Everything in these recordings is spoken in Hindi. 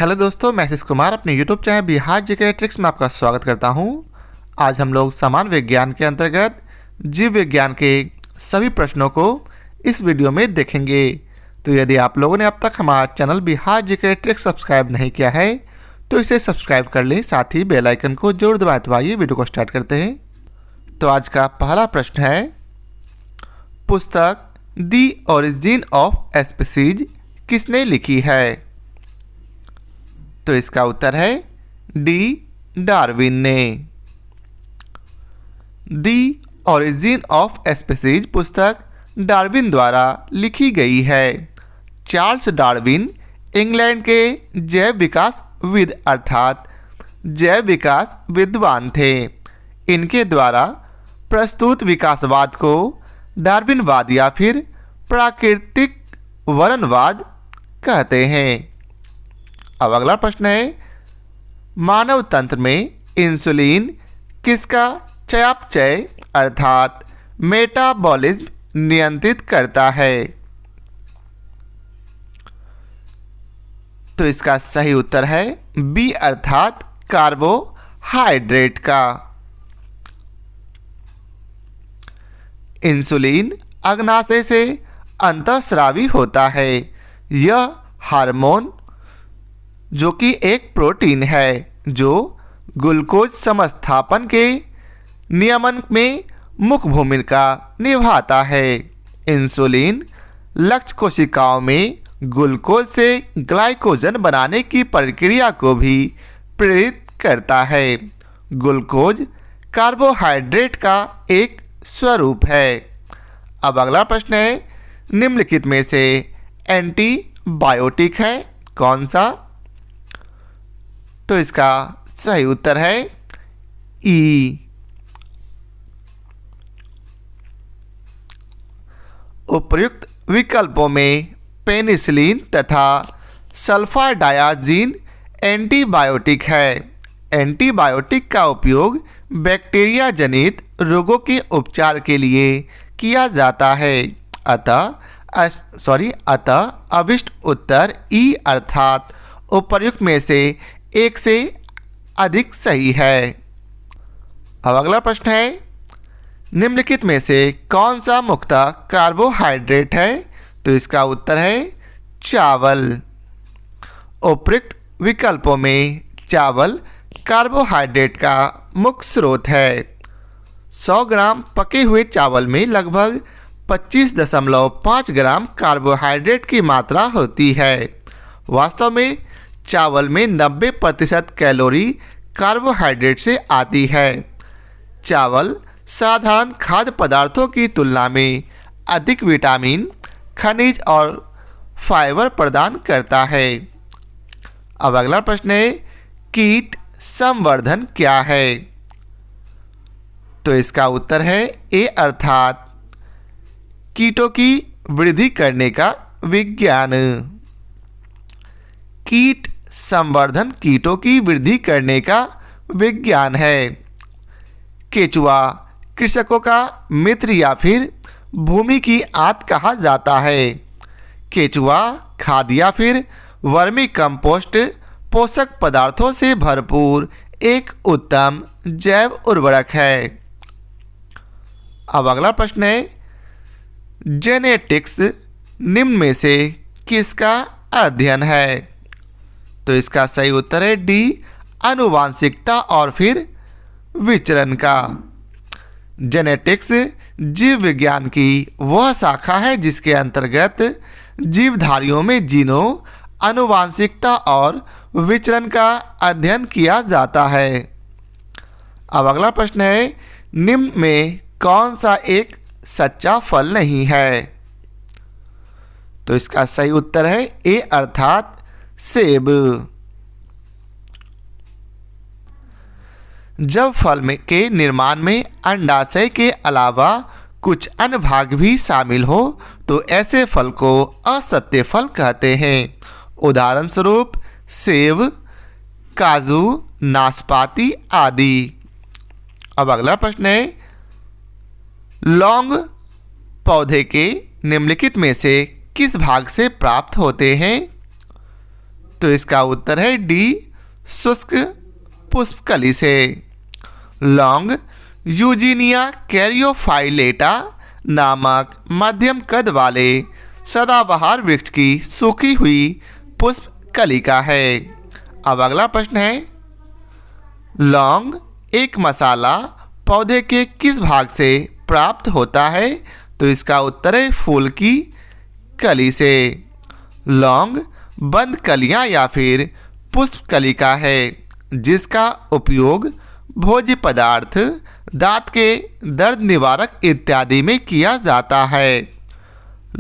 हेलो दोस्तों, मैं आशीष कुमार अपने YouTube channel Bihar GK tricks में आपका स्वागत करता हूं। आज हम लोग सामान्य विज्ञान के अंतर्गत जीव विज्ञान के सभी प्रश्नों को इस वीडियो में देखेंगे। तो यदि आप लोगों ने अब तक हमारा channel Bihar GK tricks subscribe नहीं किया है तो इसे सब्सक्राइब कर लें, साथ ही बेल आइकन को जरूर दबाएं। तो आइए वीडियो को स्टार्ट करते हैं। तो आज का पहला प्रश्न है, पुस्तक द ओरिजिन ऑफ स्पीसीज किसने लिखी है? तो इसका उत्तर है डी, डार्विन ने। द ओरिजिन ऑफ स्पीसीज पुस्तक डार्विन द्वारा लिखी गई है। चार्ल्स डार्विन इंग्लैंड के जैव विकासविद अर्थात जैव विकास विद्वान थे। इनके द्वारा प्रस्तुत विकासवाद को डार्विनवाद या फिर प्राकृतिक वर्णनवाद कहते हैं। अब अगला प्रश्न है, मानव तंत्र में इंसुलिन किसका चयापचय अर्थात मेटाबॉलिज्म नियंत्रित करता है? तो इसका सही उत्तर है बी अर्थात कार्बोहाइड्रेट का। इंसुलिन अग्नाशय से अंतःस्रावी होता है। यह हार्मोन जो कि एक प्रोटीन है जो ग्लूकोज समस्थापन के नियमन में मुख्य भूमिका निभाता है। इंसुलिन लक्ष्य कोशिकाओं में ग्लूकोज से ग्लाइकोजन बनाने की प्रक्रिया को भी प्रेरित करता है। ग्लूकोज कार्बोहाइड्रेट का एक स्वरूप है। अब अगला प्रश्न है, निम्नलिखित में से एंटीबायोटिक है कौन सा? तो इसका सही उत्तर है ई। उपर्युक्त विकल्पों में पेनिसिलिन तथा सल्फाडायाजीन एंटीबायोटिक है। एंटीबायोटिक का उपयोग बैक्टीरिया जनित रोगों के उपचार के लिए किया जाता है। अतः अभिष्ट उत्तर ई अर्थात उपर्युक्त में से एक से अधिक सही है। अब अगला प्रश्न है, निम्नलिखित में से कौन सा मुख्यतः कार्बोहाइड्रेट है? तो इसका उत्तर है चावल। उपर्युक्त विकल्पों में चावल कार्बोहाइड्रेट का मुख्य स्रोत है। 100 ग्राम पके हुए चावल में लगभग 25.5 ग्राम कार्बोहाइड्रेट की मात्रा होती है। वास्तव में चावल में 90% कैलोरी कार्बोहाइड्रेट से आती है। चावल साधारण खाद्य पदार्थों की तुलना में अधिक विटामिन, खनिज और फाइबर प्रदान करता है। अब अगला प्रश्न है, कीट संवर्धन क्या है? तो इसका उत्तर है ए अर्थात कीटों की वृद्धि करने का विज्ञान। कीट संवर्धन कीटों की वृद्धि करने का विज्ञान है। केचुआ कृषकों का मित्र या फिर भूमि की आंत कहा जाता है। केचुआ खाद या फिर वर्मी कंपोस्ट पोषक पदार्थों से भरपूर एक उत्तम जैव उर्वरक है। अब अगला प्रश्न है, जेनेटिक्स निम्न में से किसका अध्ययन है? तो इसका सही उत्तर है डी, आनुवांशिकता और फिर विचरण का। जेनेटिक्स जीव विज्ञान की वह शाखा है जिसके अंतर्गत जीवधारियों में जीनों, आनुवांशिकता और विचरण का अध्ययन किया जाता है। अब अगला प्रश्न है, निम्न में कौन सा एक सच्चा फल नहीं है? तो इसका सही उत्तर है ए अर्थात सेब। जब फल के निर्माण में अंडाशय के अलावा कुछ अन्य भाग भी शामिल हो तो ऐसे फल को असत्य फल कहते हैं। उदाहरण स्वरूप सेब, काजू, नाशपाती आदि। अब अगला प्रश्न है, लौंग पौधे के निम्नलिखित में से किस भाग से प्राप्त होते हैं? तो इसका उत्तर है डी, शुष्क पुष्पकली से। लौंग यूजीनिया कैरियोफाइलेटा नामक मध्यम कद वाले सदाबहार वृक्ष की सूखी हुई पुष्पकलिका है। अब अगला प्रश्न है, लौंग एक मसाला पौधे के किस भाग से प्राप्त होता है? तो इसका उत्तर है फूल की कली से। लौंग बंद कलियां या फिर पुष्पकलिका है जिसका उपयोग भोज्य पदार्थ, दांत के दर्द निवारक इत्यादि में किया जाता है।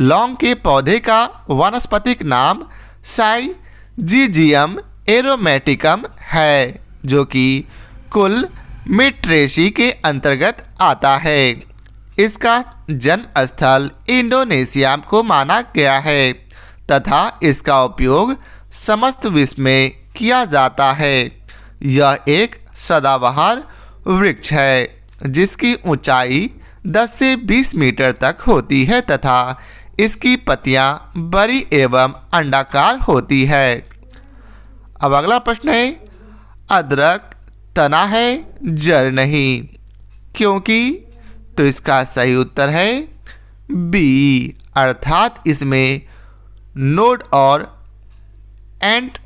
लौंग के पौधे का वानस्पतिक नाम साइजिजियम एरोमेटिकम है जो कि कुल मिट्रेसी के अंतर्गत आता है। इसका जन्म स्थल इंडोनेशिया को माना गया है तथा इसका उपयोग समस्त विश्व में किया जाता है। यह एक सदाबहार वृक्ष है जिसकी ऊंचाई 10 से 20 मीटर तक होती है तथा इसकी पत्तियां बड़ी एवं अंडाकार होती है। अब अगला प्रश्न है, अदरक तना है जड़ नहीं, क्योंकि? तो इसका सही उत्तर है बी, अर्थात इसमें नोड और एंट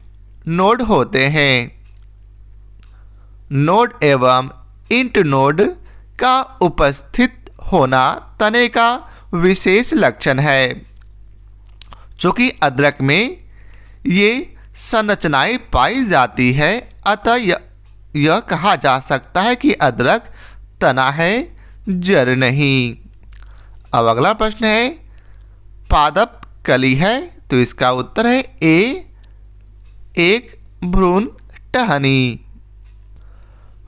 नोड होते हैं। नोड एवं इंट नोड का उपस्थित होना तने का विशेष लक्षण है। चूँकि अदरक में ये संरचनाएं पाई जाती है अतः यह कहा जा सकता है कि अदरक तना है जड़ नहीं। अब अगला प्रश्न है, पादप कली है तो इसका उत्तर है ए, एक भ्रूण टहनी।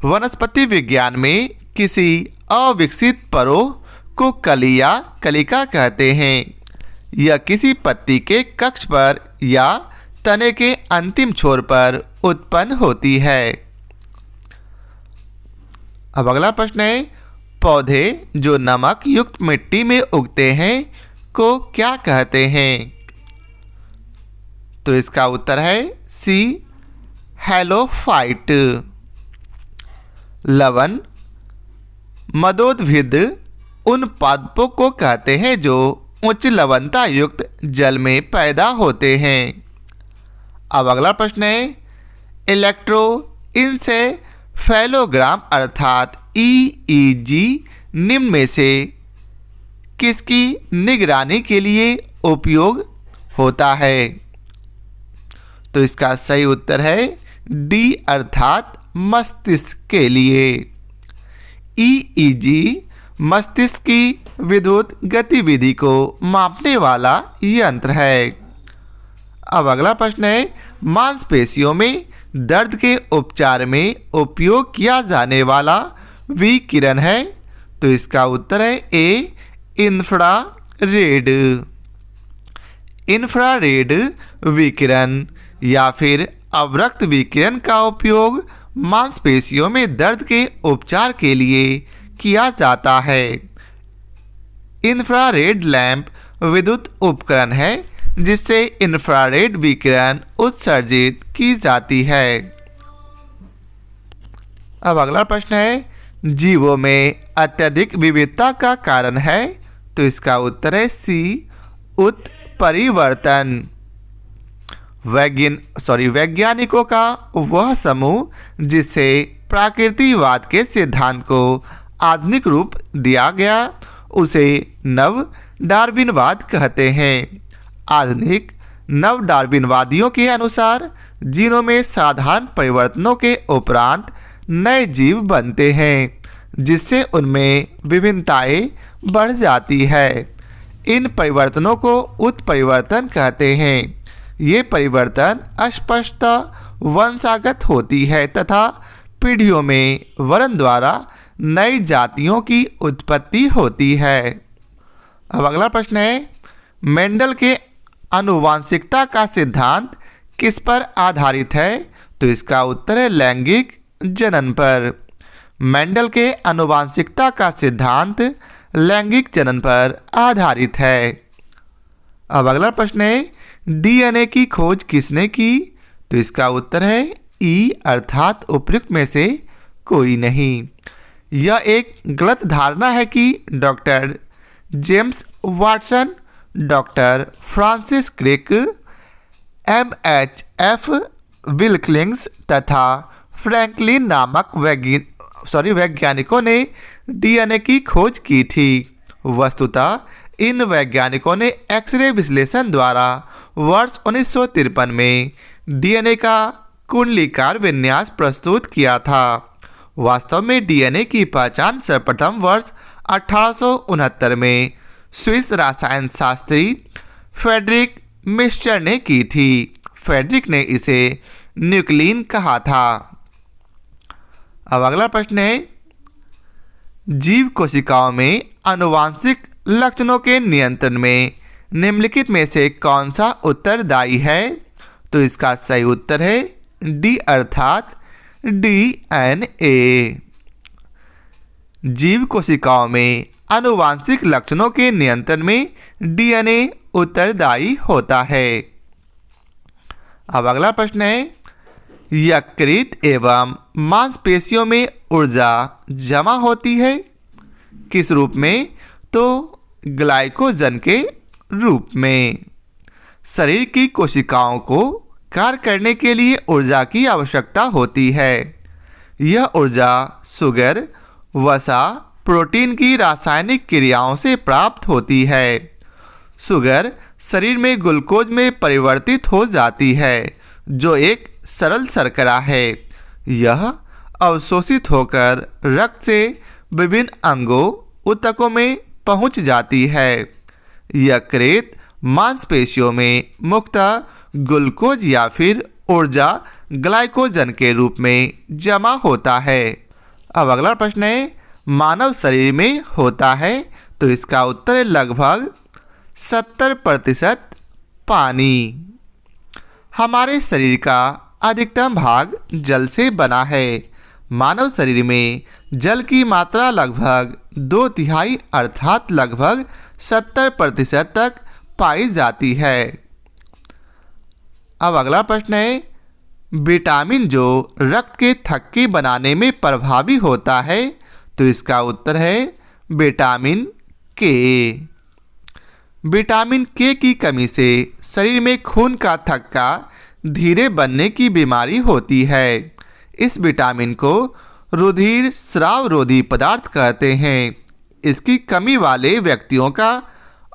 वनस्पति विज्ञान में किसी अविकसित परोह को कली या कलिका कहते हैं। यह किसी पत्ती के कक्ष पर या तने के अंतिम छोर पर उत्पन्न होती है। अब अगला प्रश्न है, पौधे जो नमक युक्त मिट्टी में उगते हैं को क्या कहते हैं? तो इसका उत्तर है सी, हैलोफाइट। लवण मदोद्भिद उन पादपों को कहते हैं जो उच्च लवणता युक्त जल में पैदा होते हैं। अब अगला प्रश्न है, इलेक्ट्रोइंसेफेलोग्राम अर्थात ईईजी निम्न में से किसकी निगरानी के लिए उपयोग होता है? तो इसका सही उत्तर है डी, अर्थात मस्तिष्क के लिए। ईईजी मस्तिष्क की विद्युत गतिविधि को मापने वाला यंत्र है। अब अगला प्रश्न है, मांसपेशियों में दर्द के उपचार में उपयोग किया जाने वाला विकिरण है। तो इसका उत्तर है ए, इंफ्रारेड। इंफ्रारेड विकिरण या फिर अवरक्त विकिरण का उपयोग मांसपेशियों में दर्द के उपचार के लिए किया जाता है। इंफ्रारेड लैंप विद्युत उपकरण है जिससे इंफ्रारेड विकिरण उत्सर्जित की जाती है। अब अगला प्रश्न है, जीवों में अत्यधिक विविधता का कारण है। तो इसका उत्तर है सी, उत्परिवर्तन। वैज्ञानिकों का वह समूह जिससे प्राकृतिकवाद के सिद्धांत को आधुनिक रूप दिया गया उसे नव डार्विनवाद कहते हैं। आधुनिक नव डार्विनवादियों के अनुसार जीनों में साधारण परिवर्तनों के उपरांत नए जीव बनते हैं जिससे उनमें विभिन्नताएं बढ़ जाती है। इन परिवर्तनों को उत्परिवर्तन कहते हैं। ये परिवर्तन अस्पष्टतः वंशागत होती है तथा पीढ़ियों में वर्ण द्वारा नई जातियों की उत्पत्ति होती है। अब अगला प्रश्न है, मेंडल के आनुवांशिकता का सिद्धांत किस पर आधारित है? तो इसका उत्तर है लैंगिक जनन पर। मेंडल के आनुवांशिकता का सिद्धांत लैंगिक जनन पर आधारित है। अब अगला प्रश्न है, डीएनए की खोज किसने की? तो इसका उत्तर है ई अर्थात उपयुक्त में से कोई नहीं। यह एक गलत धारणा है कि doctor James Watson, doctor Francis Crick, MHF Wilkins तथा फ्रैंकलिन नामक वैज्ञानिकों ने डीएनए की खोज की थी। वस्तुतः इन वैज्ञानिकों ने एक्सरे विश्लेषण द्वारा वर्ष 1953 में डीएनए का कुंडलीकार विन्यास प्रस्तुत किया था। वास्तव में डीएनए की पहचान सर्वप्रथम वर्ष 1869 में स्विस रसायन शास्त्री फ्रेडरिक मिस्चर ने की थी। फ्रेडरिक ने इसे न्यूक्लिन कहा था। अब अगला प्रश्न है, जीव कोशिकाओं में आनुवांशिक लक्षणों के नियंत्रण में निम्नलिखित में से कौन सा उत्तरदायी है? तो इसका सही उत्तर है डी अर्थात डीएनए। जीव कोशिकाओं में आनुवांशिक लक्षणों के नियंत्रण में डीएनए उत्तरदायी होता है। अब अगला प्रश्न है, यकृत एवं मांसपेशियों में ऊर्जा जमा होती है किस रूप में? तो ग्लाइकोजन के रूप में। शरीर की कोशिकाओं को कार्य करने के लिए ऊर्जा की आवश्यकता होती है। यह ऊर्जा शुगर, वसा, प्रोटीन की रासायनिक क्रियाओं से प्राप्त होती है। शुगर शरीर में ग्लूकोज में परिवर्तित हो जाती है जो एक सरल शर्करा है। यह अवशोषित होकर रक्त से विभिन्न अंगों ऊतकों में पहुंच जाती है। यकृत मांसपेशियों में मुख्यतः ग्लूकोज या फिर ऊर्जा ग्लाइकोजन के रूप में जमा होता है। अब अगला प्रश्न है, मानव शरीर में होता है? तो इसका उत्तर है लगभग 70% पानी। हमारे शरीर का अधिकतम भाग जल से बना है। मानव शरीर में जल की मात्रा लगभग 2/3 अर्थात लगभग 70% तक पाई जाती है। अब अगला प्रश्न है, विटामिन जो रक्त के थक्के बनाने में प्रभावी होता है? तो इसका उत्तर है विटामिन के। विटामिन के की कमी से शरीर में खून का थक्का धीरे बनने की बीमारी होती है। इस विटामिन को रुधिर स्राव रोधी पदार्थ कहते हैं। इसकी कमी वाले व्यक्तियों का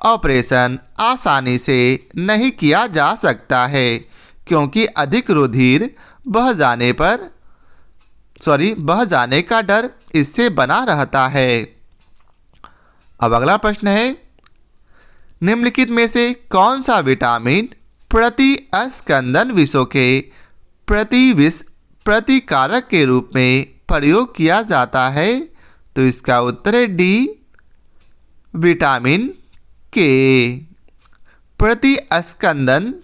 ऑपरेशन आसानी से नहीं किया जा सकता है क्योंकि अधिक रुधिर बह जाने का डर इससे बना रहता है। अब अगला प्रश्न है, निम्नलिखित में से कौन सा विटामिन प्रतिस्कंदन विषों के प्रतिकारक के रूप में प्रयोग किया जाता है? तो इसका उत्तर है डी विटामिन के। प्रतिस्कंदन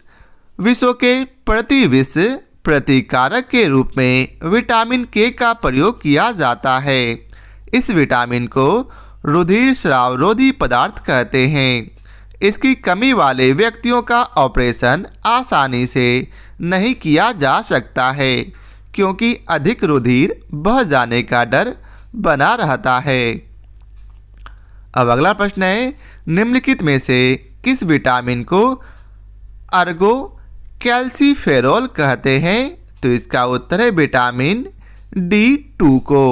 विषों के प्रतिविष प्रतिकारक के रूप में विटामिन के का प्रयोग किया जाता है। इस विटामिन को रुधिर स्राव रोधी पदार्थ कहते हैं। इसकी कमी वाले व्यक्तियों का ऑपरेशन आसानी से नहीं किया जा सकता है क्योंकि अधिक रुधिर बह जाने का डर बना रहता है। अब अगला प्रश्न है, निम्नलिखित में से किस विटामिन को अर्गो कैल्सीफेरॉल कहते हैं? तो इसका उत्तर है विटामिन D2 को।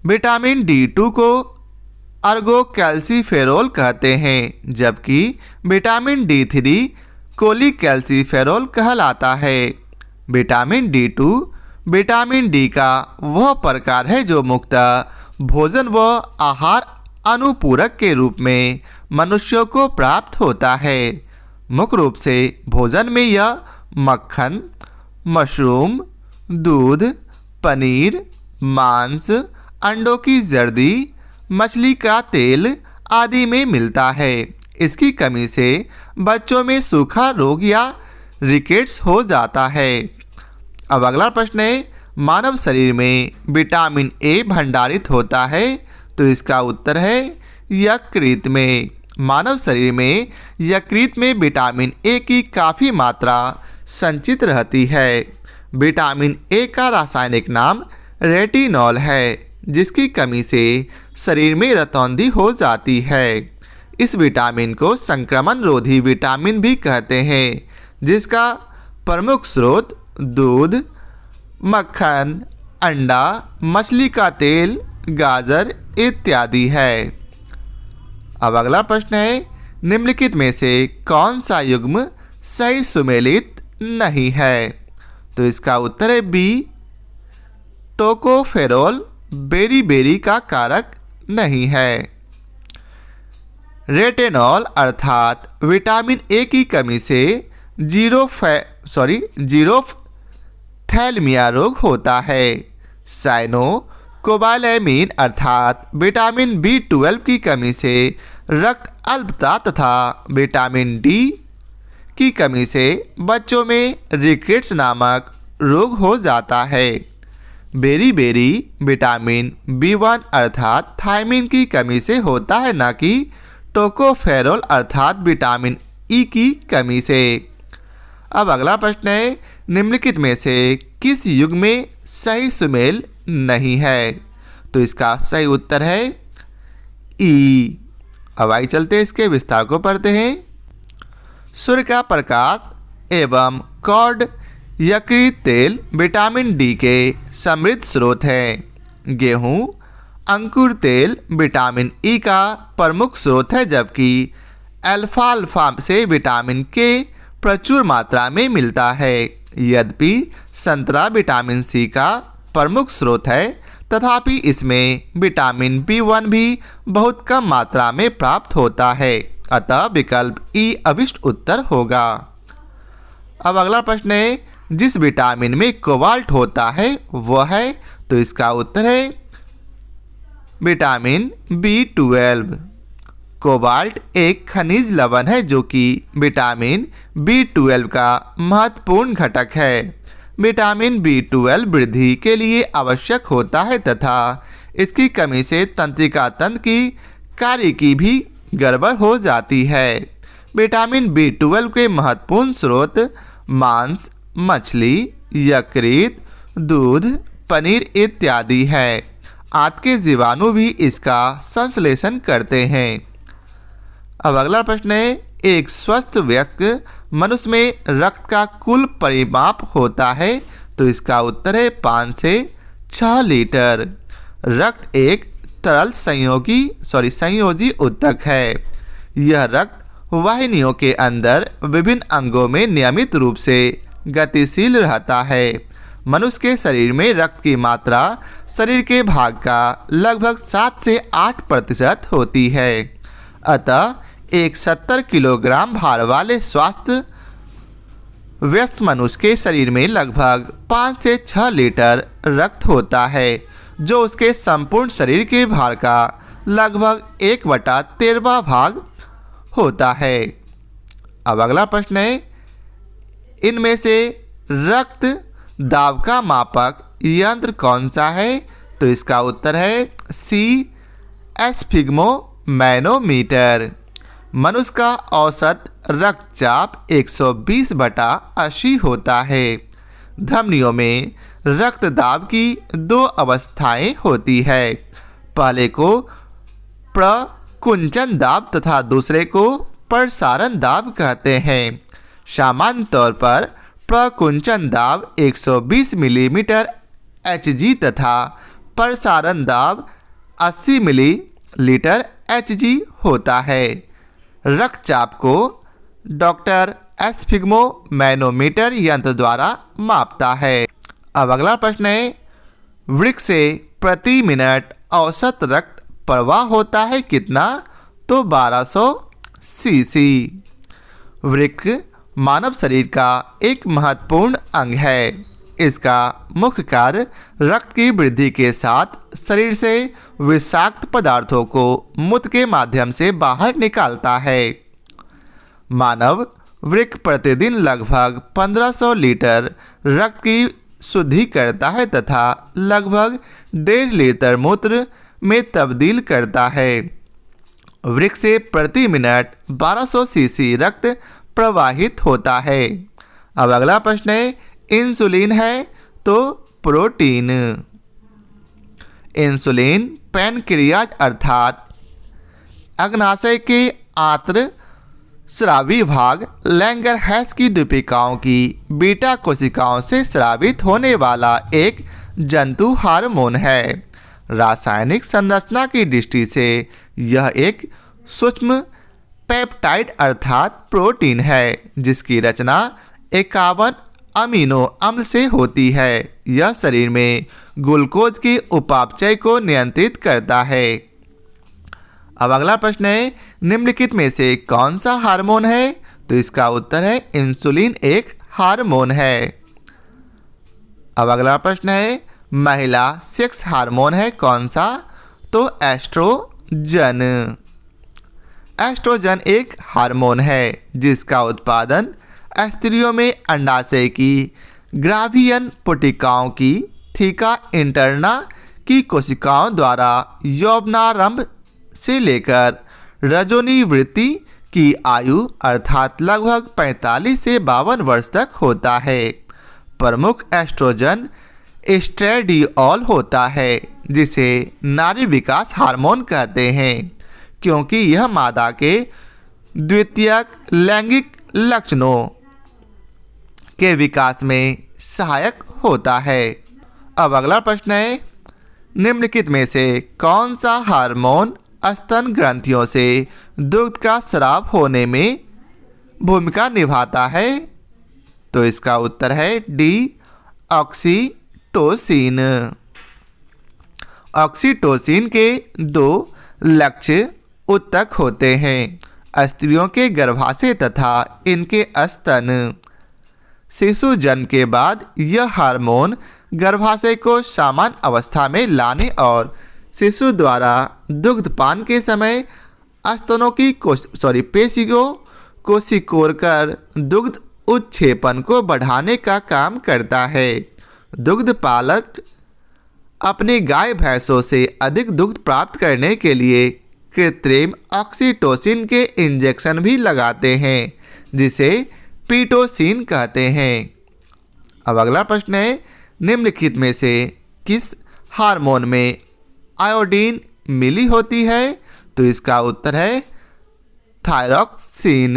विटामिन D2 को अर्गो कैल्सीफेरॉल कहते हैं जबकि विटामिन D3 कोलिकैल्सीफेरॉल कहलाता है। विटामिन D2 विटामिन डी का वह प्रकार है जो मुख्यतः भोजन व आहार अनुपूरक के रूप में मनुष्यों को प्राप्त होता है। मुख्य रूप से भोजन में यह मक्खन, मशरूम, दूध, पनीर, मांस, अंडों की जर्दी, मछली का तेल आदि में मिलता है। इसकी कमी से बच्चों में सूखा रोग या रिकेट्स हो जाता है। अब अगला प्रश्न है, मानव शरीर में विटामिन ए भंडारित होता है? तो इसका उत्तर है यकृत में। मानव शरीर में यकृत में विटामिन ए की काफ़ी मात्रा संचित रहती है। विटामिन ए का रासायनिक नाम रेटिनॉल है, जिसकी कमी से शरीर में रतौंधी हो जाती है। इस विटामिन को संक्रमण रोधी विटामिन भी कहते हैं, जिसका प्रमुख स्रोत दूध, मक्खन, अंडा, मछली का तेल, गाजर इत्यादि है। अब अगला प्रश्न है, निम्नलिखित में से कौन सा युग्म सही सुमेलित नहीं है? तो इसका उत्तर है बी, टोकोफेरोल बेरी का कारक नहीं है। रेटिनॉल अर्थात विटामिन ए की कमी से जीरोथैल्मिया रोग होता है। साइनोकोबालैमिन अर्थात विटामिन B12 की कमी से रक्त अल्पता तथा विटामिन डी की कमी से बच्चों में रिकेट्स नामक रोग हो जाता है। बेरी विटामिन B1 अर्थात थायमिन की कमी से होता है, न कि टोकोफेरोल अर्थात विटामिन ई की कमी से। अब अगला प्रश्न है, निम्नलिखित में से किस युग्म में सही सुमेल नहीं है? तो इसका सही उत्तर है ई। अब आइए चलते इसके विस्तार को पढ़ते हैं। सूर्य का प्रकाश एवं कॉड यकृत तेल विटामिन डी के समृद्ध स्रोत हैं। गेहूं, अंकुर तेल विटामिन ई का प्रमुख स्रोत है, जबकि अल्फाल्फा से विटामिन के प्रचुर मात्रा में मिलता है। यद्यपि संतरा विटामिन सी का प्रमुख स्रोत है, तथापि इसमें विटामिन B1 भी बहुत कम मात्रा में प्राप्त होता है, अतः विकल्प ई अभिष्ट उत्तर होगा। अब अगला प्रश्न है, जिस विटामिन में कोबाल्ट होता है वह है? तो इसका उत्तर है विटामिन B12। कोबाल्ट एक खनिज लवण है जो कि विटामिन B12 का महत्वपूर्ण घटक है। विटामिन B12 वृद्धि के लिए आवश्यक होता है तथा इसकी कमी से तंत्रिका तंत्र की कार्य की भी गड़बड़ हो जाती है। विटामिन B12 के महत्वपूर्ण स्रोत मांस, मछली, यकृत, दूध, पनीर इत्यादि है। आंत के जीवाणु भी इसका संश्लेषण करते हैं। अब अगला प्रश्न है, एक स्वस्थ वयस्क मनुष्य में रक्त का कुल परिमाप होता है? तो इसका उत्तर है 5 से 6 लीटर। रक्त एक तरल संयोजी ऊतक है। यह रक्त वाहिनियों के अंदर विभिन्न अंगों में नियमित रूप से गतिशील रहता है। मनुष्य के शरीर में रक्त की मात्रा शरीर के भाग का लगभग 7 से 8% होती है। अतः एक 70 किलोग्राम भार वाले स्वस्थ वयस्क मनुष्य के शरीर में लगभग 5 से 6 लीटर रक्त होता है, जो उसके संपूर्ण शरीर के भार का लगभग 1/13 भाग होता है। अब अगला प्रश्न है, इनमें से रक्त दाब का मापक यंत्र कौन सा है? तो इसका उत्तर है सी, एस्फिग्मोमैनोमीटर। मनुष्य का औसत रक्तचाप 120/80 होता है। धमनियों में रक्त दाब की 2 अवस्थाएं होती है। पहले को प्रकुंचन दाब तथा दूसरे को प्रसारण दाब कहते हैं। सामान्य तौर पर प्रकुंचन दाब 120 मिलीमीटर Hg तथा प्रसारण दाब 80 मिलीलीटर Hg होता है। रक्तचाप को डॉक्टर एस्फिग्मोमैनोमीटर यंत्र द्वारा मापता है। अब अगला प्रश्न है, वृक्क से प्रति मिनट औसत रक्त प्रवाह होता है कितना? तो 1200 सीसी। वृक्क मानव शरीर का एक महत्वपूर्ण अंग है। इसका मुख्य कार्य रक्त की वृद्धि के साथ शरीर से विषाक्त पदार्थों को मूत्र के माध्यम से बाहर निकालता है। मानव वृक्क प्रतिदिन लगभग 1500 लीटर रक्त की शुद्धि करता है तथा लगभग 1.5 लीटर मूत्र में तब्दील करता है। वृक्क से प्रति मिनट 1200 सीसी रक्त प्रवाहित होता है। अब अगला प्रश्न है, इंसुलिन है तो प्रोटीन। इंसुलिन पैनक्रियाज अर्थात अग्नाशय के आंत्र स्रावी भाग लैंगरहैंस की द्वीपिकाओं की बीटा कोशिकाओं से स्रावित होने वाला एक जंतु हार्मोन है। रासायनिक संरचना की दृष्टि से यह एक सूक्ष्म पेप्टाइड अर्थात प्रोटीन है जिसकी रचना 51 अमीनो अम्ल से होती है। यह शरीर में ग्लूकोज के उपापचय को नियंत्रित करता है। अब अगला प्रश्न है, निम्नलिखित में से कौन सा हार्मोन है? तो इसका उत्तर है इंसुलिन एक हार्मोन है। अब अगला प्रश्न है, महिला सेक्स हार्मोन है कौन सा? तो एस्ट्रोजन। एस्ट्रोजन एक हार्मोन है जिसका उत्पादन स्त्रियों में अंडाशय की ग्राभियन पुटिकाओं की थीका इंटरना की कोशिकाओं द्वारा यौवनारंभ से लेकर रजोनिवृत्ति की आयु अर्थात लगभग 45 से 52 वर्ष तक होता है। प्रमुख एस्ट्रोजन एस्ट्रेडियोल होता है जिसे नारी विकास हार्मोन कहते हैं क्योंकि यह मादा के द्वितीयक लैंगिक लक्षणों के विकास में सहायक होता है। अब अगला प्रश्न है, निम्नलिखित में से कौन सा हार्मोन स्तन ग्रंथियों से दुग्ध का स्राव होने में भूमिका निभाता है? तो इसका उत्तर है डी ऑक्सीटोसिन। ऑक्सीटोसिन के दो लक्ष्य उत्तक होते हैं, स्त्रियों के गर्भाशय तथा इनके स्तन। शिशु जन्म के बाद यह हार्मोन गर्भाशय को सामान्य अवस्था में लाने और शिशु द्वारा दुग्धपान के समय स्तनों की पेशियों को सिकोड़कर दुग्ध उत्क्षेपण को बढ़ाने का काम करता है। दुग्ध पालक अपनी गाय भैंसों से अधिक दुग्ध प्राप्त करने के लिए कृत्रिम ऑक्सीटोसिन के इंजेक्शन भी लगाते हैं जिसे पीटोसिन कहते हैं। अब अगला प्रश्न है, निम्नलिखित में से किस हार्मोन में आयोडीन मिली होती है? तो इसका उत्तर है थायरॉक्सिन।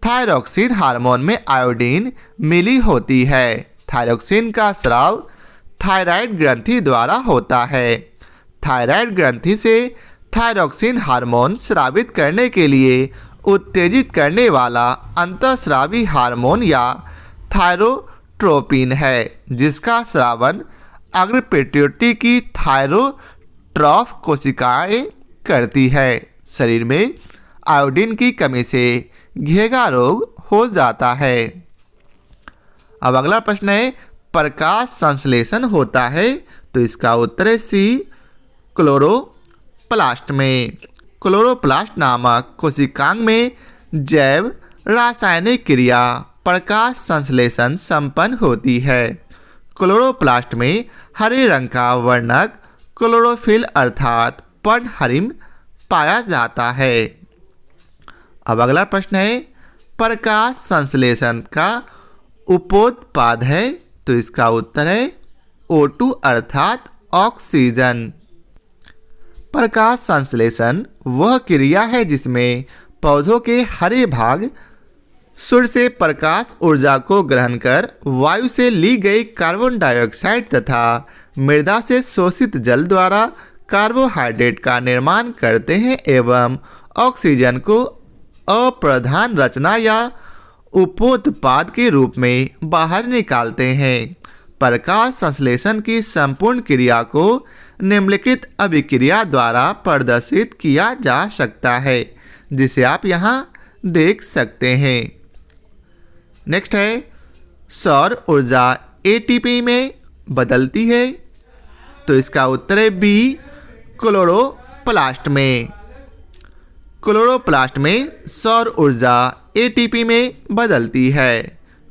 थायरॉक्सिन हार्मोन में आयोडीन मिली होती है। थायरॉक्सिन का स्राव थायराइड ग्रंथि द्वारा होता है। थायराइड ग्रंथि से थायरॉक्सिन हार्मोन स्रावित करने के लिए उत्तेजित करने वाला अंतःस्रावी हार्मोन या थायरोट्रोपिन है जिसका स्रावन अग्र पिट्यूटरी की थायरोट्रॉफ कोशिकाएं करती है। शरीर में आयोडीन की कमी से घेगा रोग हो जाता है। अब अगला प्रश्न है, प्रकाश संश्लेषण होता है? तो इसका उत्तर है सी क्लोरोप्लास्ट में। क्लोरोप्लास्ट नामक कोशिकांग में जैव रासायनिक क्रिया प्रकाश संश्लेषण संपन्न होती है। क्लोरोप्लास्ट में हरे रंग का वर्णक क्लोरोफिल अर्थात पर्णहरिम पाया जाता है। अब अगला प्रश्न है, प्रकाश संश्लेषण का उपोत्पाद है? तो इसका उत्तर है O2 अर्थात ऑक्सीजन। प्रकाश संश्लेषण वह क्रिया है जिसमें पौधों के हरे भाग सूर्य से प्रकाश ऊर्जा को ग्रहण कर वायु से ली गई कार्बन डाइऑक्साइड तथा मृदा से शोषित जल द्वारा कार्बोहाइड्रेट का निर्माण करते हैं एवं ऑक्सीजन को अप्रधान रचना या उपोत्पाद के रूप में बाहर निकालते हैं। प्रकाश संश्लेषण की संपूर्ण क्रिया को निम्नलिखित अभिक्रिया द्वारा प्रदर्शित किया जा सकता है जिसे आप यहाँ देख सकते हैं। नेक्स्ट है, सौर ऊर्जा एटीपी में बदलती है? तो इसका उत्तर है बी क्लोरोप्लास्ट में। क्लोरोप्लास्ट में सौर ऊर्जा एटीपी में बदलती है।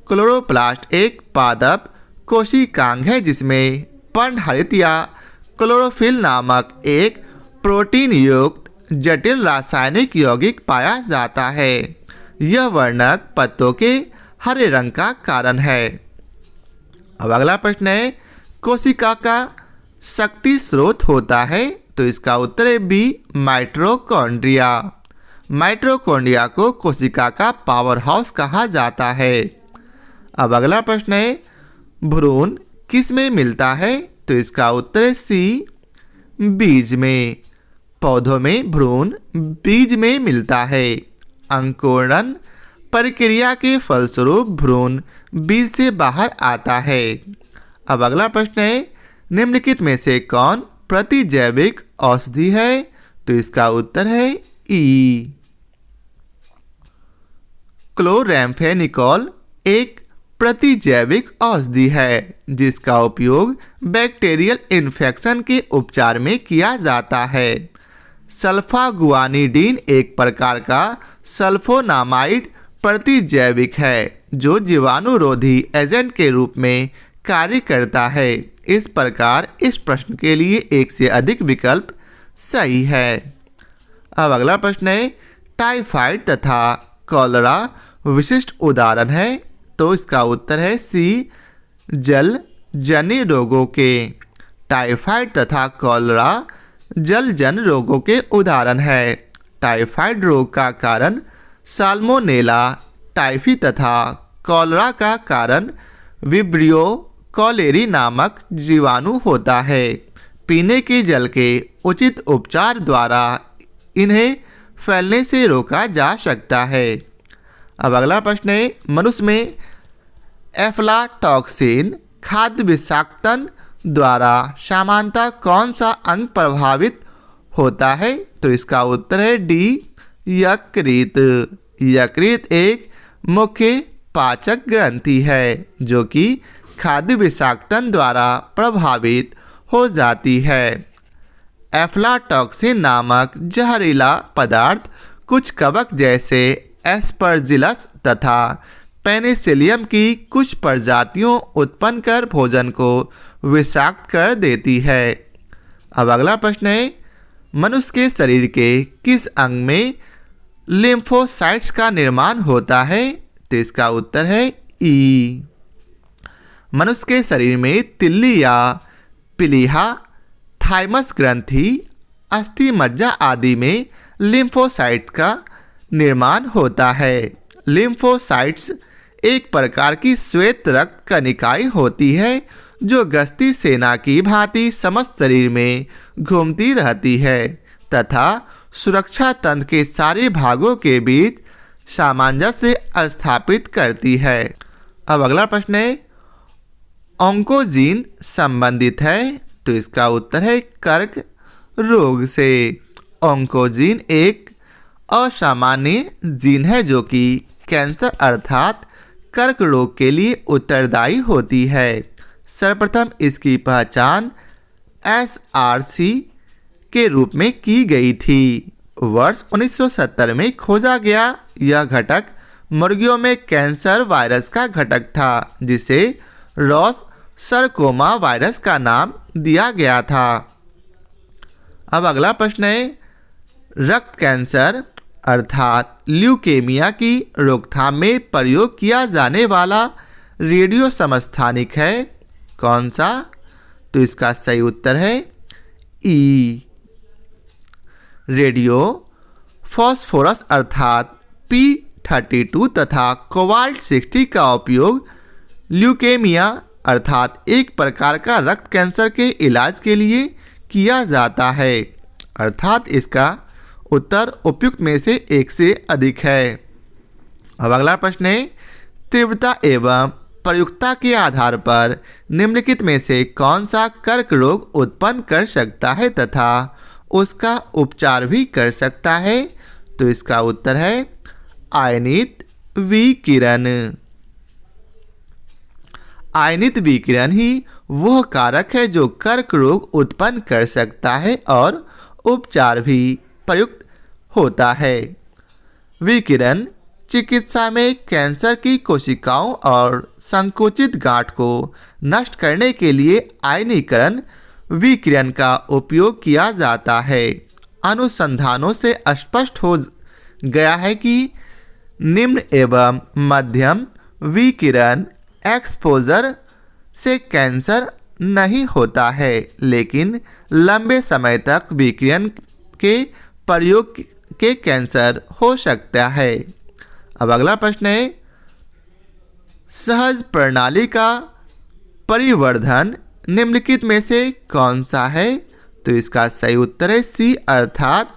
क्लोरोप्लास्ट एक पादप कोशिकांग है जिसमें पर्णहरित या क्लोरोफिल नामक एक प्रोटीन युक्त जटिल रासायनिक यौगिक पाया जाता है। यह वर्णक पत्तों के हरे रंग का कारण है। अब अगला प्रश्न है, कोशिका का शक्ति स्रोत होता है? तो इसका उत्तर है बी, माइटोकॉन्ड्रिया। माइटोकॉन्ड्रिया को कोशिका का पावर हाउस कहा जाता है। अब अगला प्रश्न है, भ्रूण किस में मिलता है? तो इसका उत्तर है सी, बीज में। पौधों में भ्रूण बीज में मिलता है। अंकुरण प्रक्रिया के फलस्वरूप भ्रूण बीज से बाहर आता है। अब अगला प्रश्न है, निम्नलिखित में से कौन प्रतिजैविक औषधि है? तो इसका उत्तर है ई, क्लोरैम्फेनिकोल एक प्रतिजैविक औषधि है जिसका उपयोग बैक्टीरियल इन्फेक्शन के उपचार में किया जाता है। सल्फागुआनिडीन एक प्रकार का सल्फोनामाइड प्रतिजैविक है जो जीवाणुरोधी एजेंट के रूप में कार्य करता है। इस प्रकार इस प्रश्न के लिए एक से अधिक विकल्प सही है। अब अगला प्रश्न है, टाइफाइड तथा कॉलरा विशिष्ट उदाहरण है? तो इसका उत्तर है सी, जलजन्य रोगों के। टाइफाइड तथा कॉलरा जलजन्य रोगों के उदाहरण है। टाइफाइड रोग का कारण साल्मोनेला टाइफी तथा कॉलरा का कारण विब्रियो कॉलेरी नामक जीवाणु होता है। पीने के जल के उचित उपचार द्वारा इन्हें फैलने से रोका जा सकता है। अब अगला प्रश्न है, मनुष्य में एफ्लाटॉक्सिन खाद्य विषाक्तन द्वारा सामान्यतः कौन सा अंग प्रभावित होता है? तो इसका उत्तर है डी, यकृत। यकृत एक मुख्य पाचक ग्रंथि है जो कि खाद्य विषाक्तन द्वारा प्रभावित हो जाती है। एफ्लाटॉक्सिन नामक जहरीला पदार्थ कुछ कवक जैसे एस्परजिलस तथा पेनिसिलियम की कुछ प्रजातियों उत्पन्न कर भोजन को विषाक्त कर देती है। अब अगला प्रश्न है, मनुष्य के शरीर के किस अंग में लिम्फोसाइट्स का निर्माण होता है? तो इसका उत्तर है ई, मनुष्य के शरीर में तिल्ली या प्लीहा, थाइमस ग्रंथि, अस्थि मज्जा आदि में लिम्फोसाइट का निर्माण होता है। लिम्फोसाइट्स एक प्रकार की श्वेत रक्त कणिकाएं होती है जो गश्ती सेना की भांति समस्त शरीर में घूमती रहती है तथा सुरक्षा तंत्र के सारे भागों के बीच सामंजस्य स्थापित करती है। अब अगला प्रश्न है, ऑन्कोजीन संबंधित है? तो इसका उत्तर है कर्क रोग से। ऑन्कोजीन एक असामान्य जीन है जो कि कैंसर अर्थात कर्क रोग के लिए उत्तरदायी होती है। सर्वप्रथम इसकी पहचान SRC के रूप में की गई थी। वर्ष 1970 में खोजा गया यह घटक मुर्गियों में कैंसर वायरस का घटक था जिसे रॉस सरकोमा वायरस का नाम दिया गया था। अब अगला प्रश्न है, रक्त कैंसर अर्थात ल्यूकेमिया की रोकथाम में प्रयोग किया जाने वाला रेडियो समस्थानिक है कौन सा? तो इसका सही उत्तर है ई, रेडियो फॉस्फोरस अर्थात P32 तथा कोबाल्ट 60 का उपयोग ल्यूकेमिया अर्थात एक प्रकार का रक्त कैंसर के इलाज के लिए किया जाता है। अर्थात इसका उत्तर उपयुक्त में से एक से अधिक है। अब अगला प्रश्न है, तीव्रता एवं प्रयुक्तता के आधार पर निम्नलिखित में से कौन सा कर्क रोग उत्पन्न कर सकता है तथा उसका उपचार भी कर सकता है? तो इसका उत्तर है आयनित विकिरण। आयनित विकिरण ही वह कारक है जो कर्क रोग उत्पन्न कर सकता है और उपचार भी प्रयुक्त होता है। विकिरण चिकित्सा में कैंसर की कोशिकाओं और संकुचित गांठ को नष्ट करने के लिए आयनीकरण विकिरण का उपयोग किया जाता है। अनुसंधानों से स्पष्ट हो गया है कि निम्न एवं मध्यम विकिरण एक्सपोजर से कैंसर नहीं होता है, लेकिन लंबे समय तक विकिरण के प्रयोग के कैंसर हो सकता है। अब अगला प्रश्न है, सहज प्रणाली का परिवर्धन निम्नलिखित में से कौन सा है? तो इसका सही उत्तर है सी, अर्थात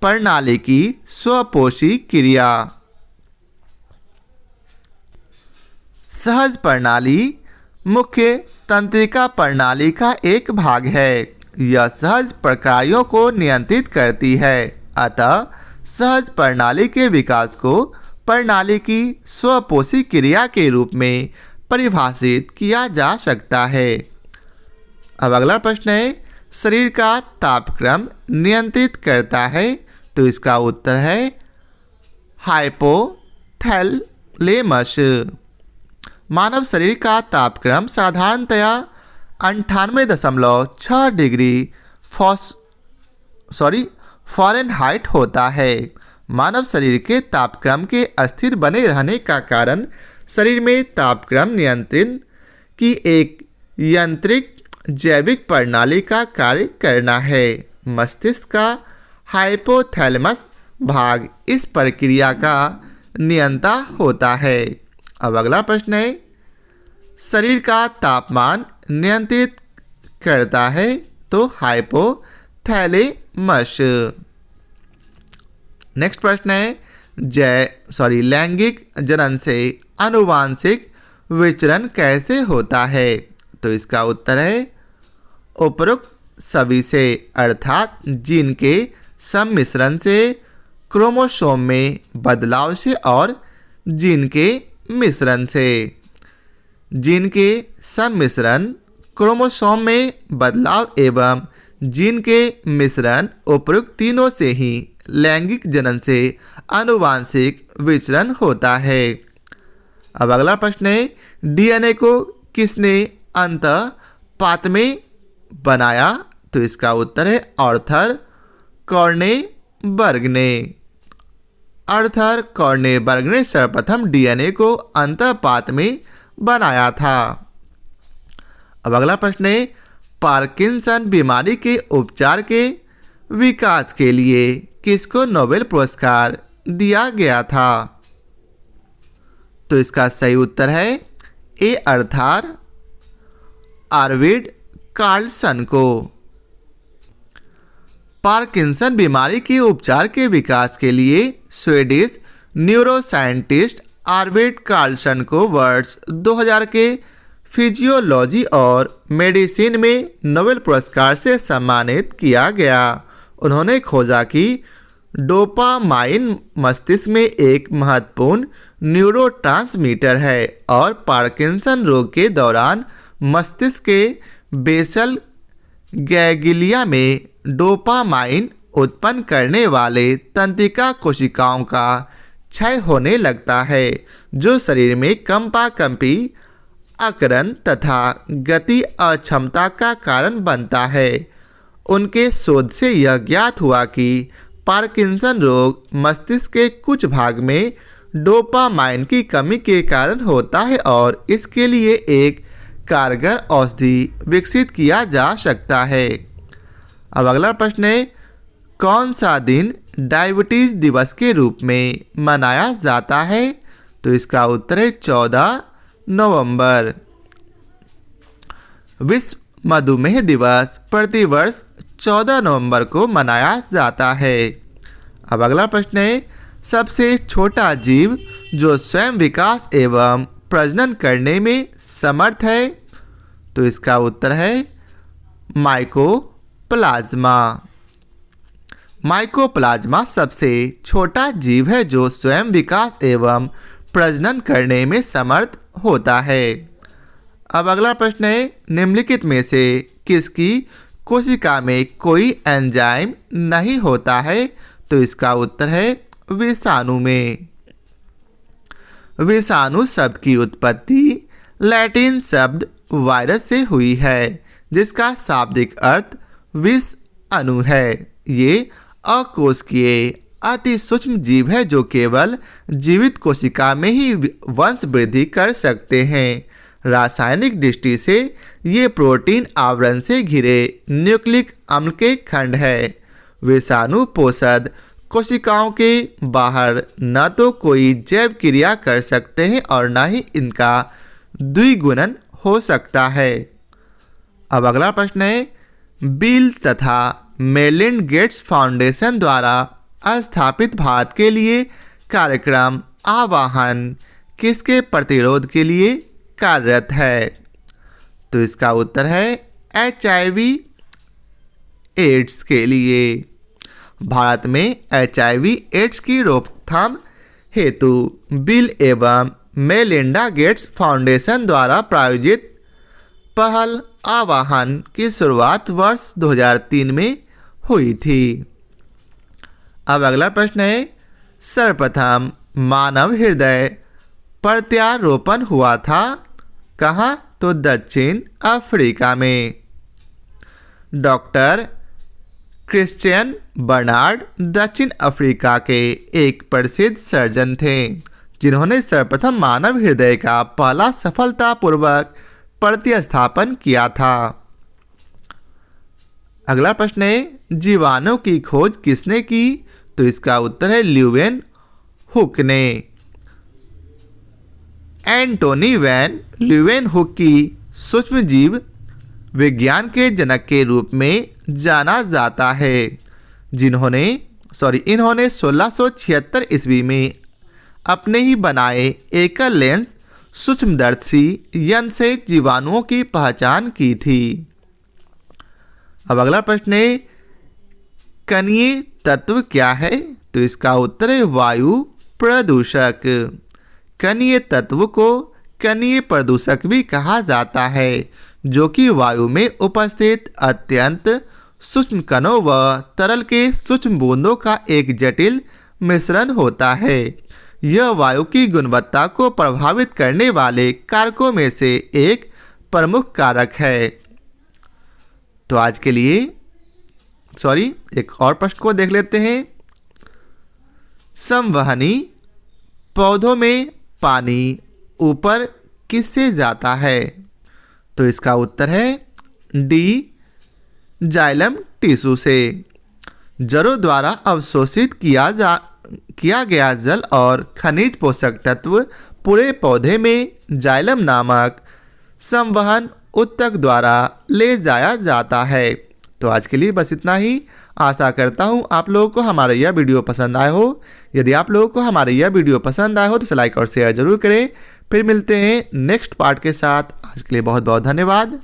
प्रणाली की स्वपोषी क्रिया। सहज प्रणाली मुख्य तंत्रिका प्रणाली का एक भाग है। यह सहज प्रक्रियाओं को नियंत्रित करती है। अतः सहज प्रणाली के विकास को प्रणाली की स्वपोषी क्रिया के रूप में परिभाषित किया जा सकता है। अब अगला प्रश्न है, शरीर का तापक्रम नियंत्रित करता है? तो इसका उत्तर है हाइपोथैलेमस। मानव शरीर का तापक्रम साधारणतया 98.6 डिग्री फ़ारेनहाइट होता है। मानव शरीर के तापक्रम के स्थिर बने रहने का कारण शरीर में तापक्रम नियंत्रण की एक यांत्रिक जैविक प्रणाली का कार्य करना है। मस्तिष्क का हाइपोथैलेमस भाग इस प्रक्रिया का नियंता होता है। अब अगला प्रश्न है, शरीर का तापमान नियंत्रित करता है? तो हाइपोथैलेमस। नेक्स्ट प्रश्न है, लैंगिक जनन से आनुवांशिक विचरण कैसे होता है? तो इसका उत्तर है उपरोक्त सभी से, अर्थात जीन के सम्मिश्रण से, क्रोमोसोम में बदलाव से और जीन के मिश्रण से। जीन के सम्मिश्रण, क्रोमोसोम में बदलाव एवं जीन के मिश्रण उपरोक्त तीनों से ही लैंगिक जनन से आनुवांशिक विचरण होता है। अब अगला प्रश्न है, डीएनए को किसने अंतःपात में बनाया? तो इसका उत्तर है आर्थर कॉर्नेबर्ग ने। आर्थर कॉर्नेबर्ग ने सर्वप्रथम डीएनए को अंतःपात में बनाया था। अब अगला प्रश्न है, पार्किंसन बीमारी के उपचार के विकास के लिए किसको नोबेल पुरस्कार दिया गया था? तो इसका सही उत्तर है ए, अर्थात आर्विड कार्लसन को। पार्किंसन बीमारी के उपचार के विकास के लिए स्वीडिश न्यूरोसाइंटिस्ट आर्विड कार्लसन को वर्ष 2000 के फिजियोलॉजी और मेडिसिन में नोबेल पुरस्कार से सम्मानित किया गया। उन्होंने खोजा कि डोपामाइन मस्तिष्क में एक महत्वपूर्ण न्यूरोट्रांसमीटर है और पार्किंसन रोग के दौरान मस्तिष्क के बेसल गैंग्लिया में डोपामाइन उत्पन्न करने वाले तंत्रिका कोशिकाओं का क्षय होने लगता है, जो शरीर में कंपाकंपी, अकड़न तथा गति अक्षमता का कारण बनता है। उनके शोध से यह ज्ञात हुआ कि पार्किंसन रोग मस्तिष्क के कुछ भाग में डोपामाइन की कमी के कारण होता है और इसके लिए एक कारगर औषधि विकसित किया जा सकता है। अब अगला प्रश्न है, कौन सा दिन डायबिटीज दिवस के रूप में मनाया जाता है? तो इसका उत्तर है 14 नवंबर। विश्व मधुमेह दिवस प्रतिवर्ष 14 नवंबर को मनाया जाता है। अब अगला प्रश्न है, सबसे छोटा जीव जो स्वयं विकास एवं प्रजनन करने में समर्थ है? तो इसका उत्तर है माइकोप्लाज्मा। माइकोप्लाज्मा सबसे छोटा जीव है जो स्वयं विकास एवं प्रजनन करने में समर्थ होता है। अब अगला प्रश्न है, निम्नलिखित में से किसकी कोशिका में कोई एंजाइम नहीं होता है? तो इसका उत्तर है विषाणु में। विषाणु शब्द की उत्पत्ति लैटिन शब्द वायरस से हुई है, जिसका शाब्दिक अर्थ विष अणु है। ये अकोशिकीय अति सूक्ष्म जीव है जो केवल जीवित कोशिका में ही वंश वृद्धि कर सकते हैं। रासायनिक दृष्टि से ये प्रोटीन आवरण से घिरे न्यूक्लिक अम्ल के खंड है। विषाणु पोषद कोशिकाओं के बाहर न तो कोई जैव क्रिया कर सकते हैं और न ही इनका द्विगुणन हो सकता है। अब अगला प्रश्न है, बिल तथा मेलिंडा गेट्स फाउंडेशन द्वारा स्थापित भारत के लिए कार्यक्रम आह्वान किसके प्रतिरोध के लिए कार्यरत है? तो इसका उत्तर है HIV एड्स के लिए। भारत में HIV एड्स की रोकथाम हेतु बिल एवं मेलिंडा गेट्स फाउंडेशन द्वारा प्रायोजित पहल आह्वान की शुरुआत वर्ष 2003 में हुई थी। अब अगला प्रश्न है, सर्वप्रथम मानव हृदय प्रत्यारोपण हुआ था कहाँ? तो दक्षिण अफ्रीका में। डॉक्टर क्रिश्चियन बर्नार्ड दक्षिण अफ्रीका के एक प्रसिद्ध सर्जन थे जिन्होंने सर्वप्रथम मानव हृदय का पहला सफलतापूर्वक प्रतिस्थापन किया था। अगला प्रश्न है, जीवाणु की खोज किसने की? तो इसका उत्तर है ल्यूवेन हुक ने। एंटोनी वैन ल्यूवेनहुक की सूक्ष्मजीव विज्ञान के जनक के रूप में जाना जाता है इन्होंने 1676 ईस्वी में अपने ही बनाए एकल लेंस सूक्ष्मदर्शी यंत्र से जीवाणुओं की पहचान की थी। अब अगला प्रश्न है, कणीय तत्व क्या है? तो इसका उत्तर है वायु प्रदूषक। कणीय तत्व को कणीय प्रदूषक भी कहा जाता है जो कि वायु में उपस्थित अत्यंत सूक्ष्म कणों व तरल के सूक्ष्म बूंदों का एक जटिल मिश्रण होता है। यह वायु की गुणवत्ता को प्रभावित करने वाले कारकों में से एक प्रमुख कारक है। तो आज के लिए एक और प्रश्न को देख लेते हैं। संवहनी पौधों में पानी ऊपर किससे जाता है? तो इसका उत्तर है डी जाइलम टिश्यू से। जड़ों द्वारा अवशोषित किया गया जल और खनिज पोषक तत्व पूरे पौधे में जाइलम नामक संवहन ऊतक द्वारा ले जाया जाता है। तो आज के लिए बस इतना ही। आशा करता हूँ आप लोगों को हमारा यह वीडियो पसंद आया हो। यदि आप लोगों को हमारा यह वीडियो पसंद आया हो तो लाइक और शेयर जरूर करें। फिर मिलते हैं नेक्स्ट पार्ट के साथ। आज के लिए बहुत बहुत धन्यवाद।